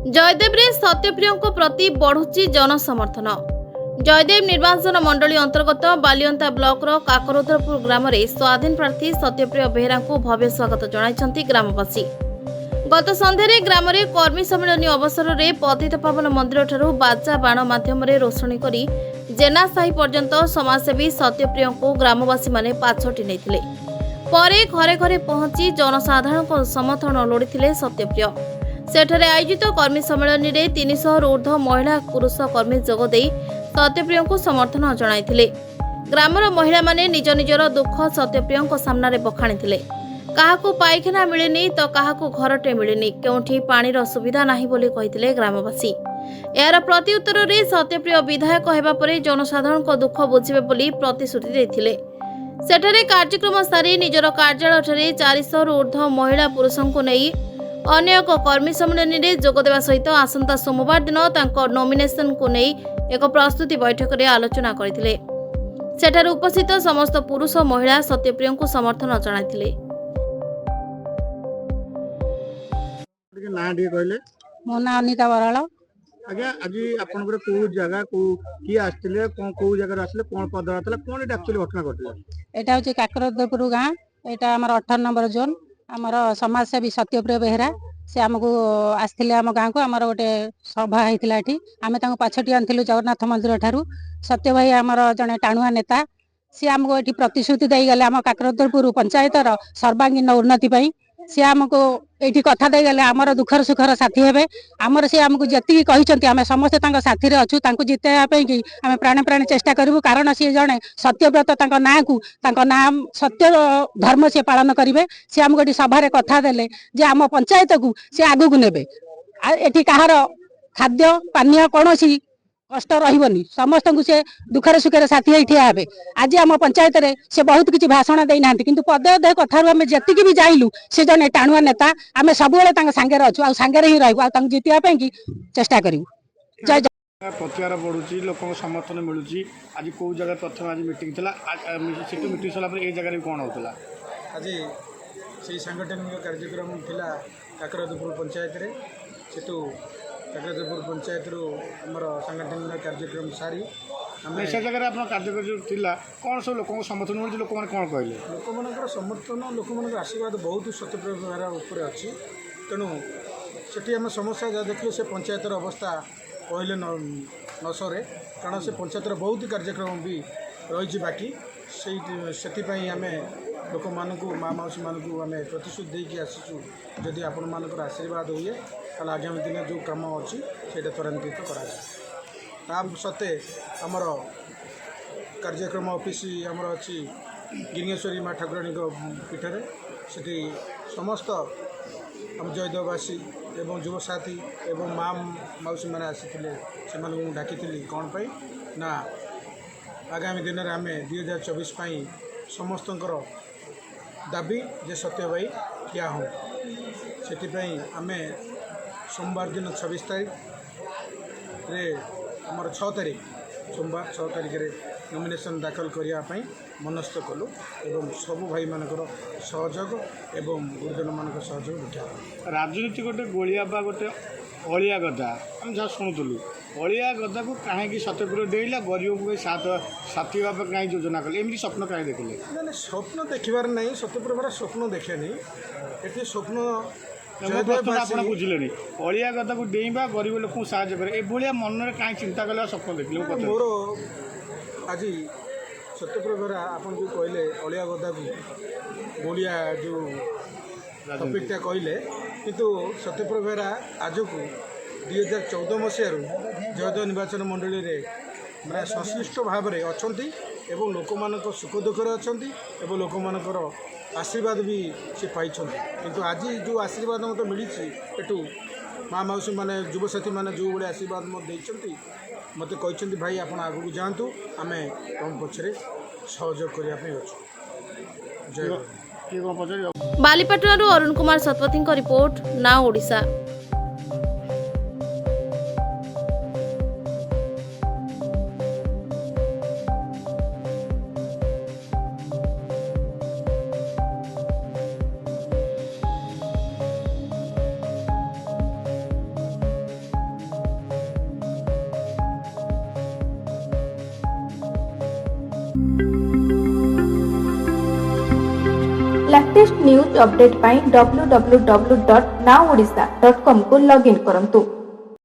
जयदेव सत्यप्रिय प्रति बढ़ुची जनसमर्थन। जयदेव निर्वाचन मंडली अंतर्गत बालियंता ब्लॉकर काकरोधरपुर ग्राम में स्वाधीन प्रार्थी सत्यप्रिय बेहरा को भव्य स्वागत जणाइछन्ति ग्रामवासी। गत सन्ध्यारे ग्राम में कर्मी सम्मेलन अवसर में पतित पावन मंदिर ठारू बाजा बाण माध्यम रोषणी करी जेना साही पर्यंत समाजसेवी सत्यप्रिय को ग्रामवासी माने पाछोटी नेथिले। परे घरे घरे पहुंची जनसाधारण समर्थन लोड़िथिले सत्यप्रिय। सेठारे आयोजित कर्मी सम्मेलन में 300 रु ऊर्ध्व महिला पुरुष कर्मी जोगदे सत्यप्रिय को समर्थन जणाइथिले। ग्रामर महिला माने निज निजर दुख सत्यप्रिय सामने बखाणीथिले। काहाकू पाइखाना मिलेनी तो काहाकू घरटे मिलेनी, केउठी पानीर सुविधा नाही बोली कहिथिले ग्रामवासी। यार प्रत्युत्तर में सत्यप्रिय विधायक हेबा परे जनसाधारण को दुख बुझिबे बोली प्रतिश्रुति देथिले। सेठारे कार्यक्रम सारी निजर कार्यालय 400 रु ऊर्ध्व महिला पुरुषों को नहीं अन्य एक कर्मी सम्मेलन में जोगदेवा सहित आसंता सोमवार दिन तांको नॉमिनेशन को नहीं एक प्रस्तुति बैठक में आलोचना करथिले। सेठारे उपस्थित समस्त पुरुष और महिला सत्यप्रिय को समर्थन जणाइथिले। मो ना अनिता बराल। आज्ञा आज आपन को जगह को की आस्तिले को जगह आस्तिले कोन पद आतला कोन एटा एक्चुअली घटना घटला। एटा होचे काकरदपुर गाँ। एटा हमर 18 नंबर जोन। हमर समाजसेवी सत्यप्रिय बेहरा से आमको आस्थिले आम गाँ को आमर गोटे सभा होइतिला एठी। आमे तांको पाछटी आनथिलु जगन्नाथ मंदिर ठारू। सत्य भाई आमर जने टाणुआ नेता सी आमको एठी प्रतिश्रुति देई गले आम काकरदपुर पंचायतर सर्वांगीन उन्नति पई। सी आमको एठी कथा दे गले आमर दुखर सुखर साथी हेबे। आमर से आमको जति कहिसंती आमे समस्त तांको साथी रे अछु। तांको जितेया पई कि आमे प्राण प्राण चेष्टा करिवु, कारण सी जने सत्यव्रत तांको नाम को तांको नाम सत्य धर्म से पालन करिवे। सी आमको एठी सभा रे कथा देले जे आम पंचायत को से आगु को नेबे। एठी कहार खाद्य पानीय कोनोसी कष्ट रहिबनी, समस्त को से दुखर सुखर साथी हे ठिया हेबे। आज आम पंचायत रे से बहुत किछि भाषण देई नांती, किंतु पदे अधे कथारु आमे जति कि भी जाइलु से जने टाणुआ नेता आमे सब बेले तांग संगे रहछु आ संगे ही रहबु आ तांग जितिया पे कि चेष्टा करिवु। जय जय। प्रचार बढ़ुची लोक समर्थन मिलुची। आज को जगह प्रथम आज मीटिंग थिला, सेटू मीटिंग सला पर ए जगह रे कोन होतला। आज से सांगठनिक कार्यक्रम थिला काकरदपुर पंचायत रे। सेटू काकरदपुर पंचायत रो हमर सांगठनिक कार्यक्रम सारी आमे से जगह रे अपन कार्यक्रम थिला कोन सब लोक समर्थन मिलुची। लोक माने कोन कहले, लोक मानकर समर्थन लोक मानकर आशीर्वाद बहुत सत्यप्रिय बेहरा ऊपर अछि। तेणु सेठी हम समस्या जा देखियो से पंचायतर अवस्था कहले नसरे, कारण से पंचायतर बहुत कार्यक्रम भी रही बाकी से आम लोक मानक माँ मौसी मानक आम प्रतिश्रुति देकी आसीचु। जदि आपण मानकर आशीर्वाद हुए ताल आगामी दिन जो कम अच्छी से त्वरान्वित करा सत्ते आमर कार्यक्रम ऑफिस आमर अच्छी गिनेश्वरी माँ ठाकुराणी पीठरे से समस्त आम जयदेववासी एवं युवसाथी एवं माँ मौसी मैंने आसी से डाकी कौन पाई ना आगामी दिन में आम 2024 समस्त दाबी जे सत्य भाई ठिया हो से आम सोमवार दिन 26 तारीख रे आमर 6 तारीख सोमवार 6 तारीख रे नॉमिनेशन दाखल करने मनस्थ कलु एवं सब भाई मानकर सहयोग एवं गुरुजन मान सहयोग देखा। राजनीति गोटे गोलिया बा गोटे अलिया गदा आम जहाँ शुणुलु अलिया गदा को कहीं सत्यप्रिय डेला गरीब को साथी भाव कहीं योजना कले एमती स्वप्न कहीं देखिले। ना स्वप्न देखिबार नहीं, सत्यप्रिय स्वप्न देखे नहीं। ये स्वप्न आप बुझे अलिया गदा को डेइबा गरीब लोक साहय करे ए मन कहीं चिंता कले स्वप्न देखिले। मोर आज सत्यप्रिय बेहरा आपन जो कहले अलिया गदा को गोलिया जो टपिकटा कहले, किंतु सत्यप्रिय बेहरा आज को 2014 मसीह जयदेव निर्वाचन मंडली रे मैं संश्लिष्ट भाव में अच्छा एवं लोक मान सुख दुखरे अच्छा एवं लोक मानकर आशीर्वाद भी से पाई। किंतु आज जो आशीर्वाद मत मिली एटू माँ मौसी मैंने युवसाथी मैंने जो भाई आशीर्वाद मत मत कहते भाई आप आगू जातु आम तुम पछरे सहयोग करने अच्छे। जय। बालीपाटन अरुण कुमार सतपथी रिपोर्ट ना ओडिशा। लेटेस्ट न्यूज अपडेट पाई www.nowodisha.com को लॉगिन करंतु।